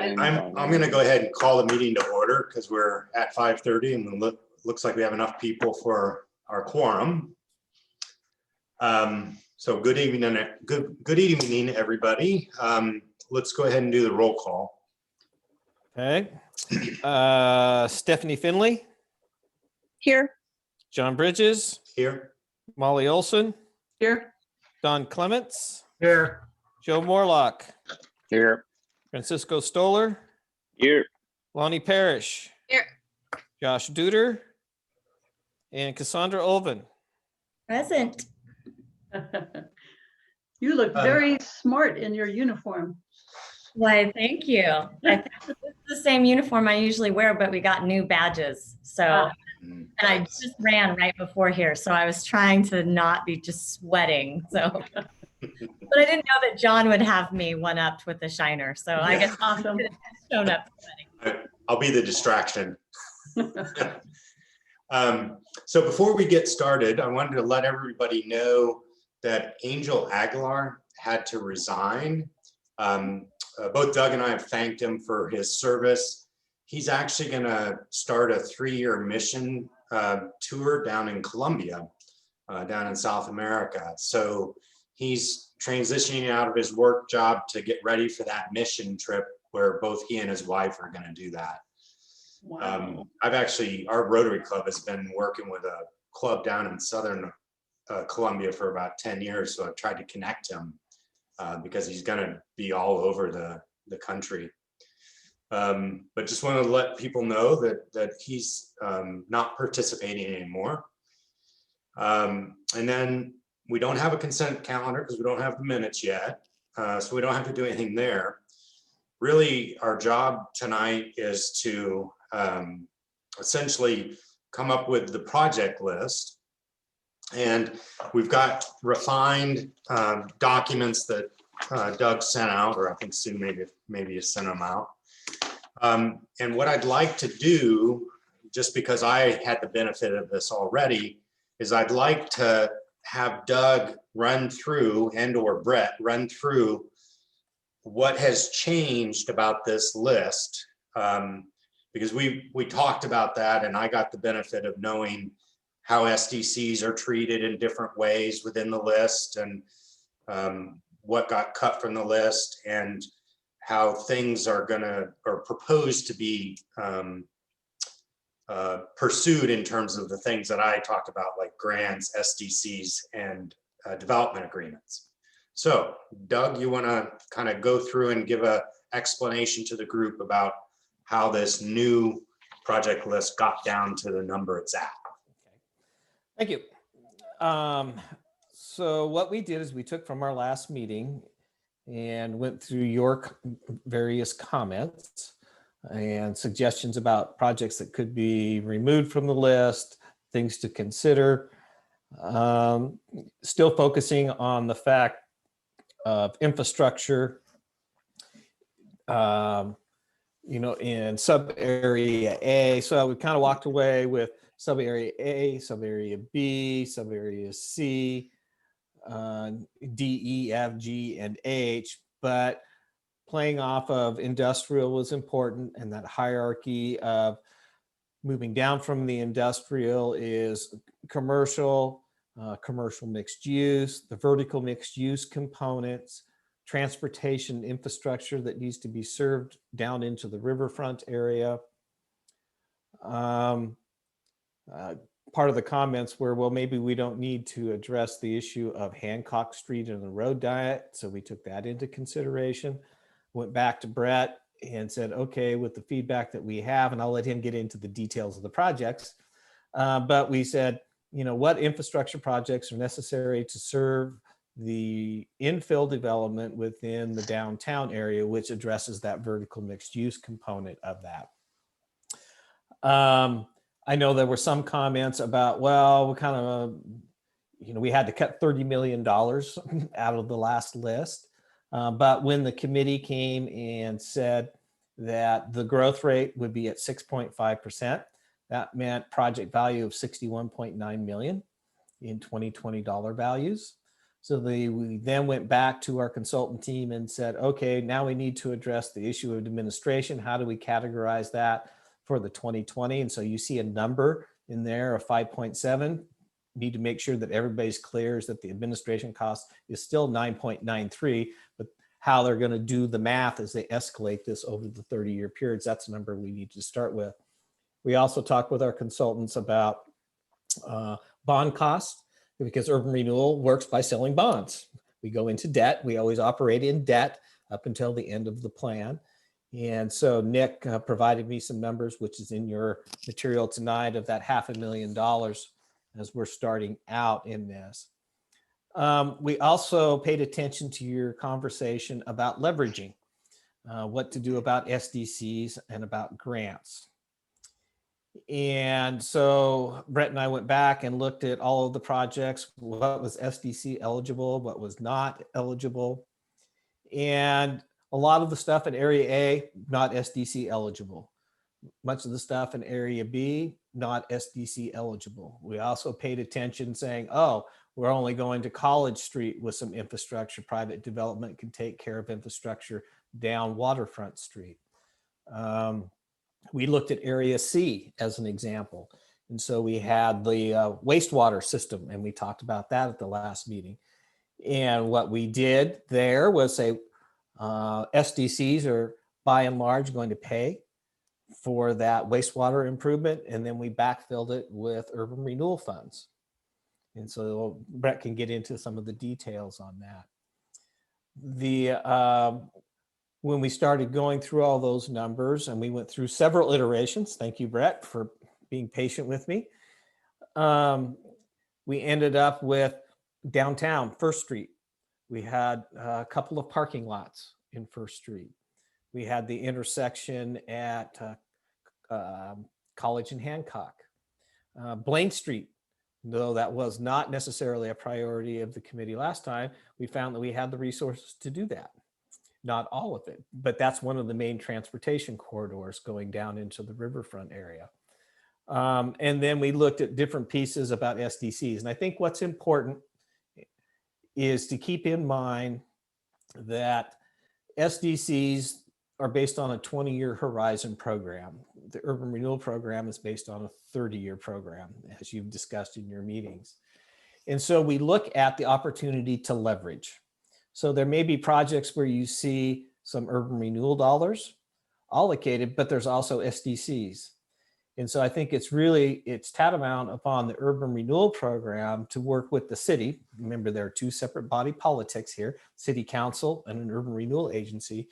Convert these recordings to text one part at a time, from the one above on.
I'm going to go ahead and call the meeting to order because we're at 5:30 and looks like we have enough people for our quorum. So good evening, everybody. Let's go ahead and do the roll call. Okay. Stephanie Finley. Here. John Bridges. Here. Molly Olson. Here. Don Clements. Here. Joe Morlock. Here. Francisco Stoller. Here. Lonnie Parrish. Here. Josh Duder. And Cassandra Olvin. Present. You look very smart in your uniform. Why, thank you. I think it's the same uniform I usually wear, but we got new badges. So, and I just ran right before here. So I was trying to not be just sweating. So, but I didn't know that John would have me one-upped with the shiner. So yeah. I guess Awesome. Shown up sweating. I'll be the distraction. So before we get started, I wanted to let everybody know that Angel Aguilar had to resign. Both Doug and I have thanked him for his service. He's actually going to start a 3-year mission tour down in Colombia, down in South America. So he's transitioning out of his work job to get ready for that mission trip where both he and his wife are going to do that. Wow. Our Rotary Club has been working with a club down in Southern Colombia for about 10 years. So I've tried to connect him because he's going to be all over the country. But just want to let people know that he's not participating anymore. And then we don't have a consent calendar because we don't have the minutes yet. So we don't have to do anything there. Really, our job tonight is to essentially come up with the project list. And we've got refined documents that Doug sent out, or I think Sue maybe has sent them out. And what I'd like to do, just because I had the benefit of this already, is I'd like to have Doug run through, and/or Brett run through what has changed about this list. Because we talked about that, and I got the benefit of knowing how SDCs are treated in different ways within the list, and what got cut from the list, and how things are proposed to be pursued in terms of the things that I talked about, like grants, SDCs, and development agreements. So Doug, you want to kind of go through and give an explanation to the group about how this new project list got down to the number it's at. Thank you. So what we did is we took from our last meeting and went through your various comments and suggestions about projects that could be removed from the list, things to consider. Still focusing on the fact of infrastructure, in sub area A. So we kind of walked away with sub area A, sub area B, sub area C, D, E, F, G, and H, but playing off of industrial was important, and that hierarchy of moving down from the industrial is commercial, commercial mixed use, the vertical mixed use components, transportation infrastructure that needs to be served down into the riverfront area. Part of the comments were, well, maybe we don't need to address the issue of Hancock Street and the road diet. So we took that into consideration, went back to Brett and said, okay, with the feedback that we have, and I'll let him get into the details of the projects. But we said, what infrastructure projects are necessary to serve the infill development within the downtown area, which addresses that vertical mixed use component of that. I know there were some comments about, well, we had to cut $30 million out of the last list. But when the committee came and said that the growth rate would be at 6.5%, that meant project value of $61.9 million in 2020 dollar values. So we then went back to our consultant team and said, okay, now we need to address the issue of administration. How do we categorize that for the 2020? And so you see a number in there of 5.7. Need to make sure that everybody's clear is that the administration cost is still 9.93, but how they're going to do the math as they escalate this over the 30-year periods, that's a number we need to start with. We also talked with our consultants about bond costs, because urban renewal works by selling bonds. We go into debt. We always operate in debt up until the end of the plan. And so Nick provided me some numbers, which is in your material tonight, of that $500,000 as we're starting out in this. We also paid attention to your conversation about leveraging, what to do about SDCs and about grants. And so Brett and I went back and looked at all of the projects, what was SDC eligible, what was not eligible. And a lot of the stuff in Area A, not SDC eligible. Much of the stuff in Area B, not SDC eligible. We also paid attention saying, oh, we're only going to College Street with some infrastructure. Private development can take care of infrastructure down Waterfront Street. We looked at Area C as an example. And so we had the wastewater system, and we talked about that at the last meeting. And what we did there was say SDCs are by and large going to pay for that wastewater improvement, and then we backfilled it with urban renewal funds. And so Brett can get into some of the details on that. When we started going through all those numbers, and we went through several iterations, thank you, Brett, for being patient with me. We ended up with downtown First Street. We had a couple of parking lots in First Street. We had the intersection at College and Hancock. Blaine Street, though that was not necessarily a priority of the committee last time, we found that we had the resources to do that. Not all of it, but that's one of the main transportation corridors going down into the riverfront area. And then we looked at different pieces about SDCs. And I think what's important is to keep in mind that SDCs are based on a 20-year horizon program. The urban renewal program is based on a 30-year program, as you've discussed in your meetings. And so we look at the opportunity to leverage. So there may be projects where you see some urban renewal dollars allocated, but there's also SDCs. And so I think it's tantamount upon the urban renewal program to work with the city. Remember, there are two separate body politics here, city council and an urban renewal agency,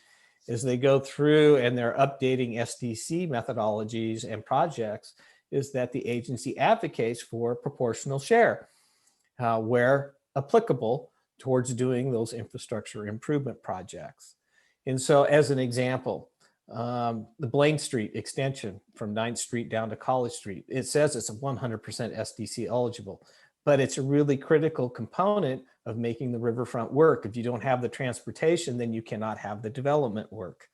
as they go through and they're updating SDC methodologies and projects, is that the agency advocates for proportional share where applicable towards doing those infrastructure improvement projects. And so as an example, the Blaine Street extension from 9th Street down to College Street, it says it's a 100% SDC eligible, but it's a really critical component of making the riverfront work. If you don't have the transportation, then you cannot have the development work.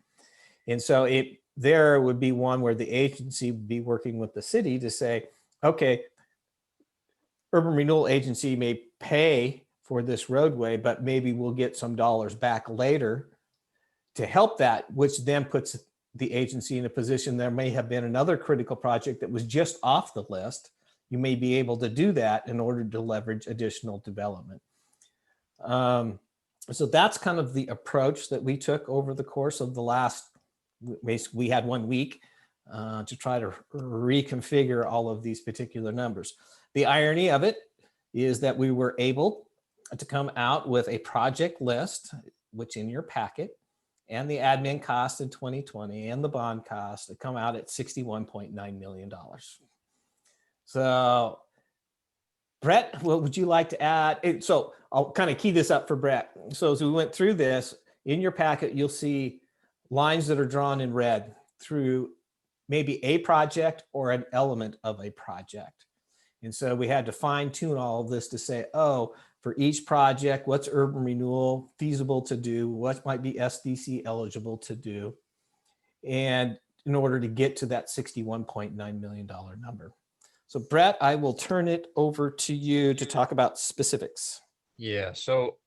And so there would be one where the agency would be working with the city to say, okay, urban renewal agency may pay for this roadway, but maybe we'll get some dollars back later to help that, which then puts the agency in a position. There may have been another critical project that was just off the list. You may be able to do that in order to leverage additional development. So that's kind of the approach that we took over the course of the last, we had 1 week to try to reconfigure all of these particular numbers. The irony of it is that we were able to come out with a project list, which in your packet, and the admin cost in 2020 and the bond cost that come out at $61.9 million. So Brett, what would you like to add? So I'll kind of key this up for Brett. So as we went through this, in your packet, you'll see lines that are drawn in red through maybe a project or an element of a project. And so we had to fine tune all of this to say, oh, for each project, what's urban renewal feasible to do? What might be SDC eligible to do? And in order to get to that $61.9 million number. So Brett, I will turn it over to you to talk about specifics. Yeah, so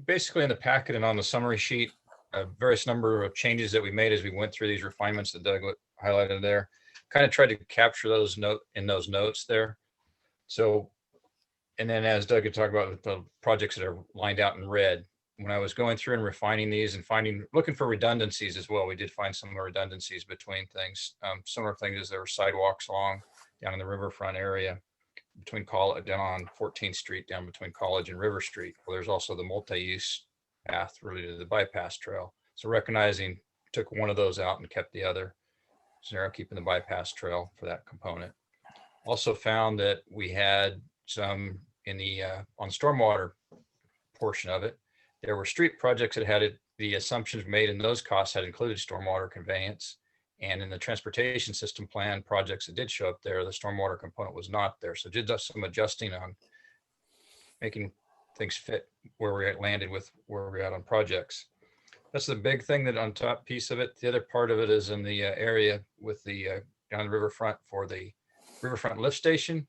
basically in the packet and on the summary sheet, a various number of changes that we made as we went through these refinements that Doug highlighted there, kind of tried to capture those those notes there. So, and then as Doug had talked about the projects that are lined out in red, when I was going through and refining these and looking for redundancies as well, we did find some redundancies between things. Similar things as there were sidewalks down in the riverfront area between down on 14th Street, down between College and River Street. Well, there's also the multi-use path related to the bypass trail. So recognizing, took one of those out and kept the other. So keeping the bypass trail for that component. Also found that we had some in the on stormwater portion of it. There were street projects that had the assumptions made in those costs had included stormwater conveyance. And in the transportation system plan projects that did show up there, the stormwater component was not there. So did some adjusting on making things fit where we landed with where we're at on projects. That's the big thing that on top piece of it. The other part of it is in the area with the down the riverfront for the riverfront lift station.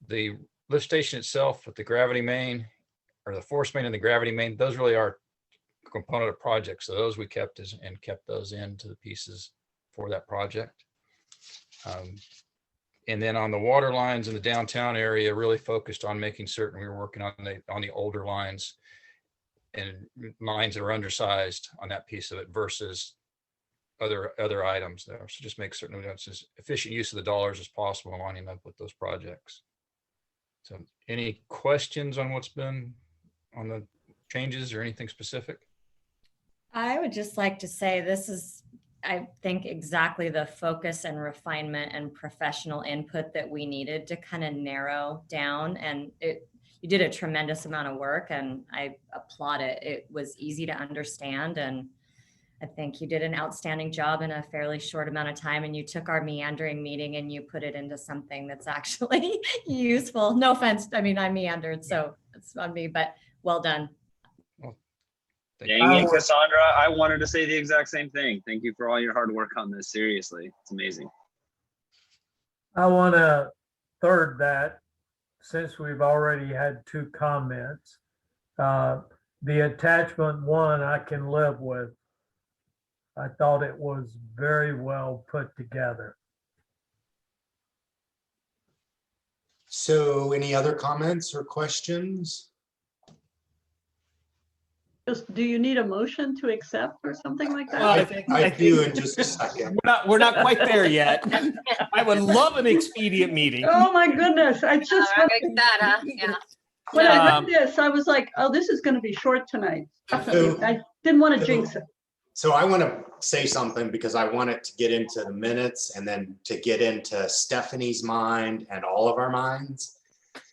The lift station itself with the gravity main or the force main and the gravity main, those really are a component of projects. So those we kept and kept those into the pieces for that project. And then on the water lines in the downtown area, really focused on making certain we were working on the older lines and lines that are undersized on that piece of it versus other items there. So just make certain it's as efficient use of the dollars as possible, lining up with those projects. So any questions on what's been on the changes or anything specific? I would just like to say this is, I think, exactly the focus and refinement and professional input that we needed to kind of narrow down. And you did a tremendous amount of work and I applaud it. It was easy to understand. And I think you did an outstanding job in a fairly short amount of time. And you took our meandering meeting and you put it into something that's actually useful. No offense. I mean, I meandered, so it's on me, but well done. Dang it, Cassandra. I wanted to say the exact same thing. Thank you for all your hard work on this. Seriously, it's amazing. I want to third that since we've already had 2 comments. The attachment 1 I can live with. I thought it was very well put together. So any other comments or questions? Just, do you need a motion to accept or something like Well, that? I do in just a second. We're not quite there yet. I would love an expedient meeting. Oh, my goodness. I just, Yeah. when I heard this, I was like, oh, this is going to be short tonight. Definitely. I didn't want to jinx it. So I want to say something because I want it to get into the minutes and then to get into Stephanie's mind and all of our minds.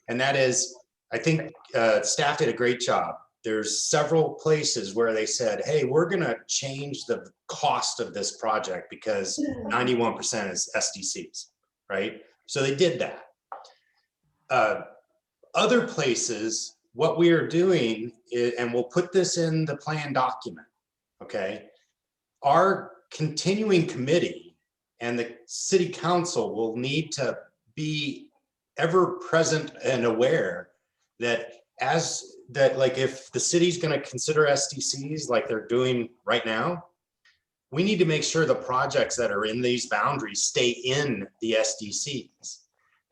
And that is, I think staff did a great job. There's several places where they said, hey, we're going to change the cost of this project because 91% is SDCs, right? So they did that. Other places, what we are doing is, and we'll put this in the plan document, okay? Our continuing committee and the city council will need to be ever present and aware that like if the city's going to consider SDCs like they're doing right now, we need to make sure the projects that are in these boundaries stay in the SDCs.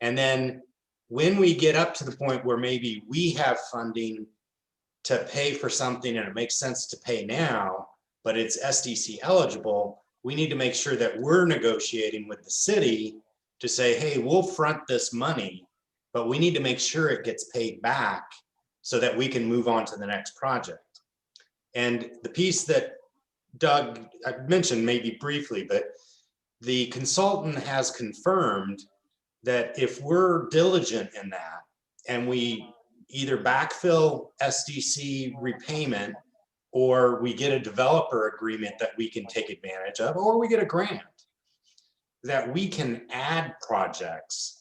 And then when we get up to the point where maybe we have funding to pay for something and it makes sense to pay now, but it's SDC eligible, we need to make sure that we're negotiating with the city to say, hey, we'll front this money, but we need to make sure it gets paid back so that we can move on to the next project. And the piece that Doug mentioned maybe briefly, but the consultant has confirmed that if we're diligent in that and we either backfill SDC repayment or we get a developer agreement that we can take advantage of, or we get a grant, that we can add projects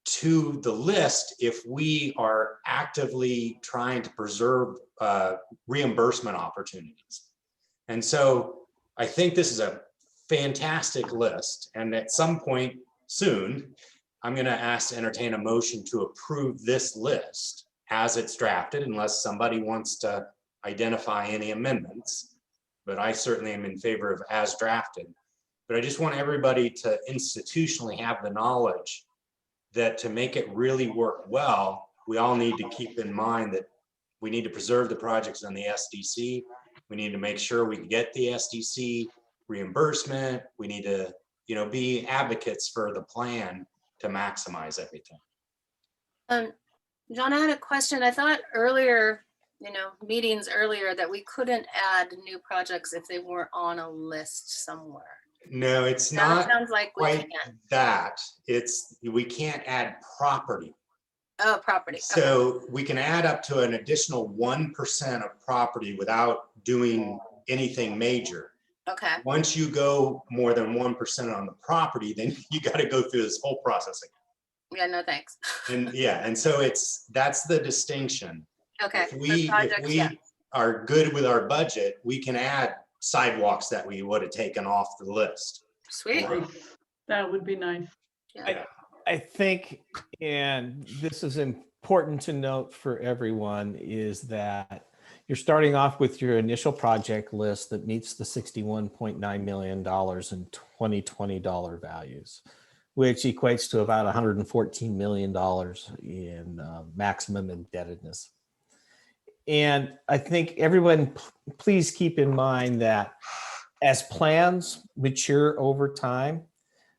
to the list if we are actively trying to preserve reimbursement opportunities. And so I think this is a fantastic list. And at some point soon, I'm going to ask to entertain a motion to approve this list as it's drafted, unless somebody wants to identify any amendments. But I certainly am in favor of as drafted. But I just want everybody to institutionally have the knowledge that to make it really work well, we all need to keep in mind that we need to preserve the projects on the SDC. We need to make sure we get the SDC reimbursement. We need to, be advocates for the plan to maximize everything. John, I had a question. I thought earlier, meetings earlier, that we couldn't add new projects if they weren't on a list somewhere. No, it's Now it not sounds like we quite can. that. We can't add property. Oh, property. Okay. So we can add up to an additional 1% of property without doing anything major. Okay. Once you go more than 1% on the property, then you got to go through this whole process Yeah, no thanks. again. And so that's the distinction. Okay. If we are good with our budget, we can add sidewalks that we would have taken off the list. Sweet. That would be nice. Yeah. I think, and this is important to note for everyone, is that you're starting off with your initial project list that meets the $61.9 million in 2020 dollar values, which equates to about $114 million in maximum indebtedness. And I think everyone, please keep in mind that as plans mature over time,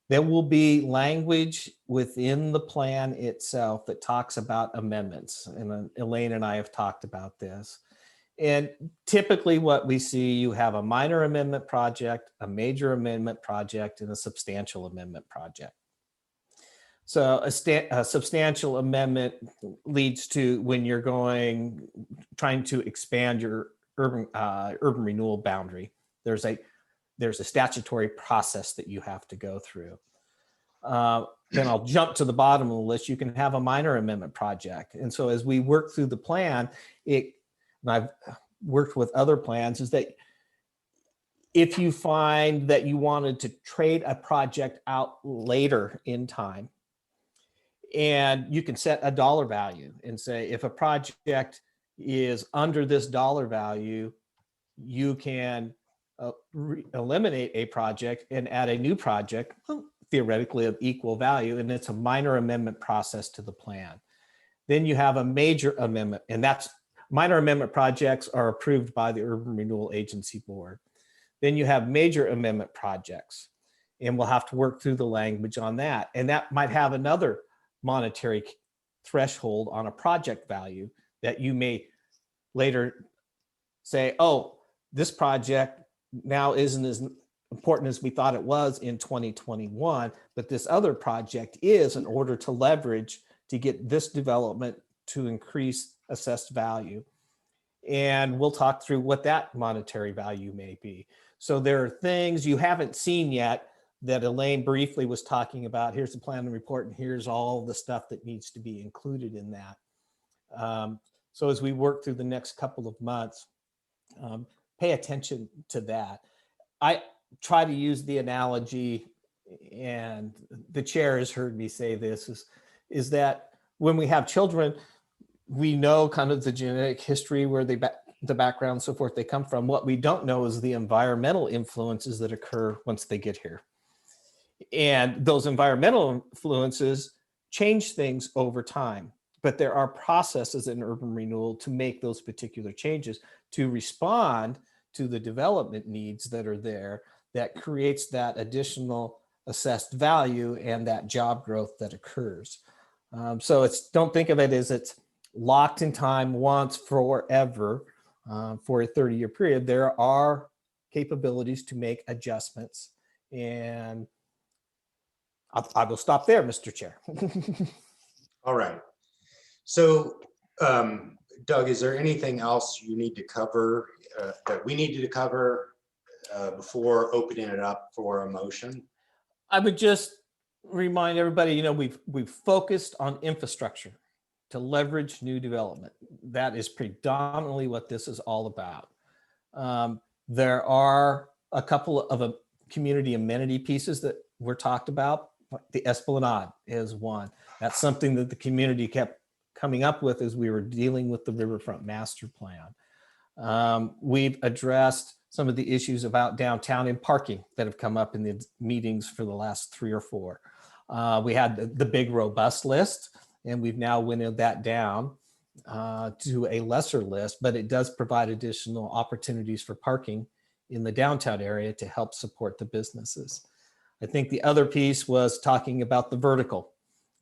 there will be language within the plan itself that talks about amendments. And Elaine and I have talked about this. And typically what we see, you have a minor amendment project, a major amendment project, and a substantial amendment project. So a substantial amendment leads to when you're trying to expand your urban renewal boundary. There's a statutory process that you have to go through. Then I'll jump to the bottom of the list. You can have a minor amendment project. And so as we work through the plan, and I've worked with other plans, is that if you find that you wanted to trade a project out later in time, and you can set a dollar value and say, if a project is under this dollar value, you can eliminate a project and add a new project, theoretically of equal value, and it's a minor amendment process to the plan. Then you have a major amendment, and that's minor amendment projects are approved by the Urban Renewal Agency Board. Then you have major amendment projects, and we'll have to work through the language on that. And that might have another monetary threshold on a project value that you may later say, oh, this project now isn't as important as we thought it was in 2021, but this other project is, in order to leverage to get this development to increase assessed value. And we'll talk through what that monetary value may be. So there are things you haven't seen yet that Elaine briefly was talking about. Here's the plan and report, and here's all the stuff that needs to be included in that. So as we work through the next couple of months, pay attention to that. I try to use the analogy, and the chair has heard me say this, is that when we have children, we know kind of the genetic history, where the background, so forth they come from. What we don't know is the environmental influences that occur once they get here. And those environmental influences change things over time, but there are processes in urban renewal to make those particular changes to respond to the development needs that are there, that creates that additional assessed value and that job growth that occurs. So don't think of it as it's locked in time once forever for a 30-year period. There are capabilities to make adjustments, and I will stop there, Mr. Chair. All right. So, Doug, is there anything else you need to cover that we needed to cover before opening it up for a motion? I would just remind everybody, we've focused on infrastructure to leverage new development. That is predominantly what this is all about. There are a couple of community amenity pieces that were talked about. The Esplanade is one. That's something that the community kept coming up with as we were dealing with the Riverfront Master Plan. We've addressed some of the issues about downtown and parking that have come up in the meetings for the last 3 or 4. We had the big robust list, and we've now winnowed that down to a lesser list, but it does provide additional opportunities for parking in the downtown area to help support the businesses. I think the other piece was talking about the vertical,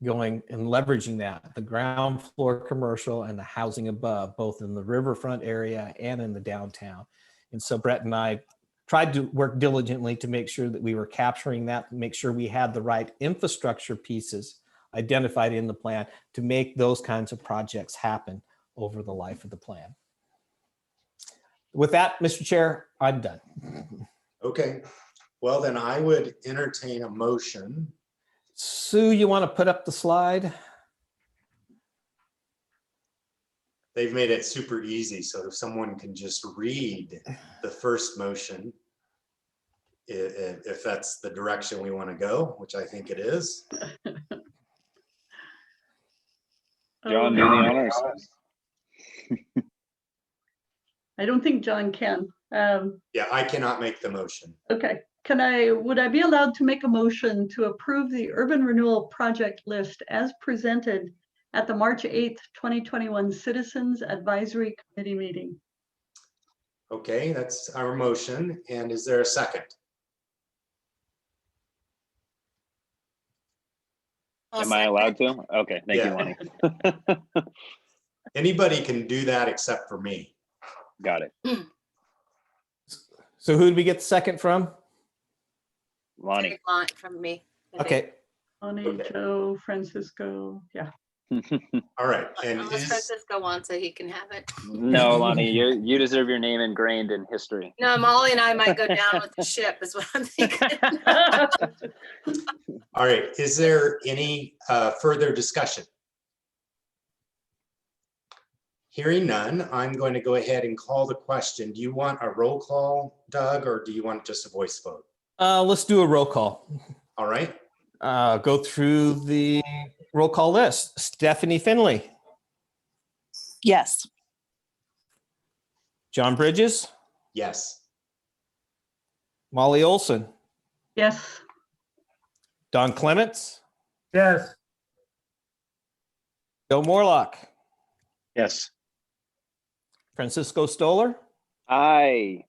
going and leveraging that, the ground floor commercial and the housing above, both in the riverfront area and in the downtown. And so Brett and I tried to work diligently to make sure that we were capturing that, make sure we had the right infrastructure pieces identified in the plan to make those kinds of projects happen over the life of the plan. With that, Mr. Chair, I'm done. Okay, well then I would entertain a motion. Sue, you want to put up the slide? They've made it super easy, so if someone can just read the first motion, if that's the direction we want to go, which I think it is. John, do the honors. I don't think John can. Yeah, I cannot make the motion. Okay, would I be allowed to make a motion to approve the urban renewal project list as presented at the March 8th, 2021 Citizens Advisory Committee meeting? Okay, that's our motion. And is there a second? Am I allowed to? Okay, thank you, Yeah. Lonnie. Anybody can do that except for me. Got it. So who did we get the second from? Lonnie. From me. I think. Okay. Bonnie, Okay. Joe, Francisco, yeah. All right, and Unless is, Francisco wants it, he can have it. No, Lonnie, you deserve your name ingrained in history. No, Molly and I might go down with the ship is what I'm thinking. all right, is there any further discussion? Hearing none, I'm going to go ahead and call the question. Do you want a roll call, Doug, or do you want just a voice vote? Let's do a roll call. All right, Go through the roll call list. Stephanie Finley, Yes. John Bridges, yes. Molly Olson, Yes, Don Clements, Yes. Joe Morlock, Yes. Francisco Stoller, Aye.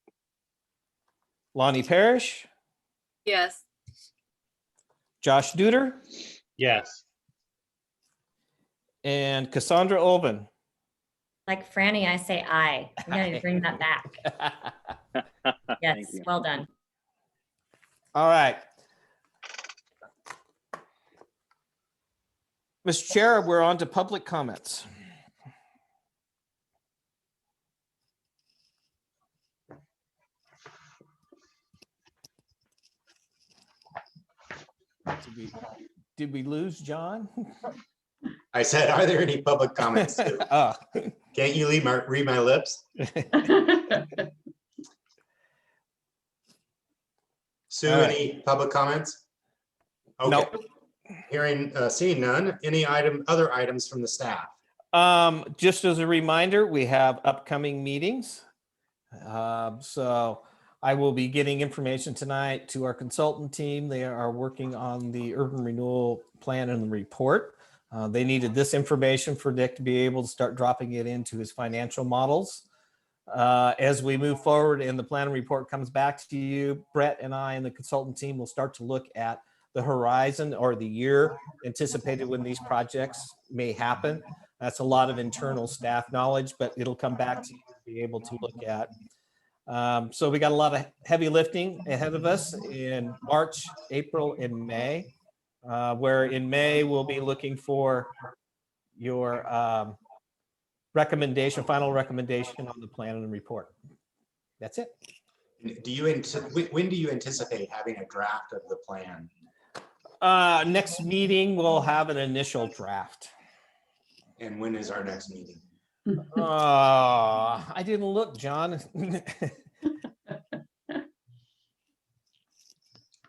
Lonnie Parrish, Yes. Josh Duder, Yes. and Cassandra Olben. Like Franny, I say aye. We gotta bring that back. Yes, Thank you. well done. All right. Mr. Chair, we're on to public comments. Did we lose John? I said, are there any public comments? Oh. Can't you read my lips? Sue, All right. any public comments? Okay. Nope. Seeing none, any other items from the staff? Just as a reminder, we have upcoming meetings. So I will be getting information tonight to our consultant team. They are working on the urban renewal plan and the report. They needed this information for Dick to be able to start dropping it into his financial models. As we move forward and the plan and report comes back to you, Brett and I and the consultant team will start to look at the horizon or the year anticipated when these projects may happen. That's a lot of internal staff knowledge, but it'll come back to you to be able to look at. So we got a lot of heavy lifting ahead of us in March, April, and May, where in May we'll be looking for your final recommendation on the plan and report. That's it. When do you anticipate having a draft of the plan? Next meeting, we'll have an initial draft. And when is our next meeting? I didn't look, John.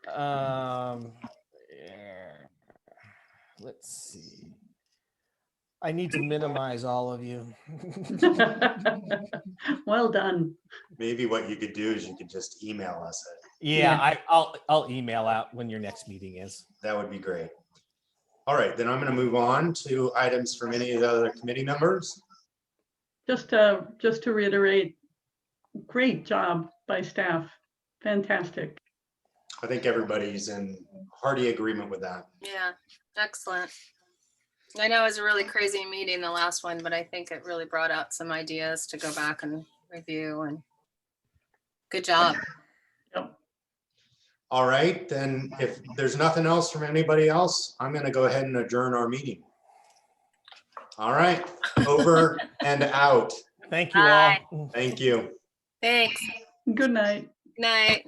Yeah. Let's see. I need to minimize all of you. Well done. Maybe what you could do is you could just email us it. Yeah, I'll email out when your next meeting is. That would be great. All right, then I'm going to move on to items from any of the other committee members. Just to reiterate, great job by staff. Fantastic. I think everybody's in hearty agreement with that. Yeah, excellent. I know it was a really crazy meeting, the last one, but I think it really brought out some ideas to go back and review, and good job. Yep. All right, then if there's nothing else from anybody else, I'm going to go ahead and adjourn our meeting. All right, over and out. Thank you Bye. all. Thank you. Thanks. Good night. Night.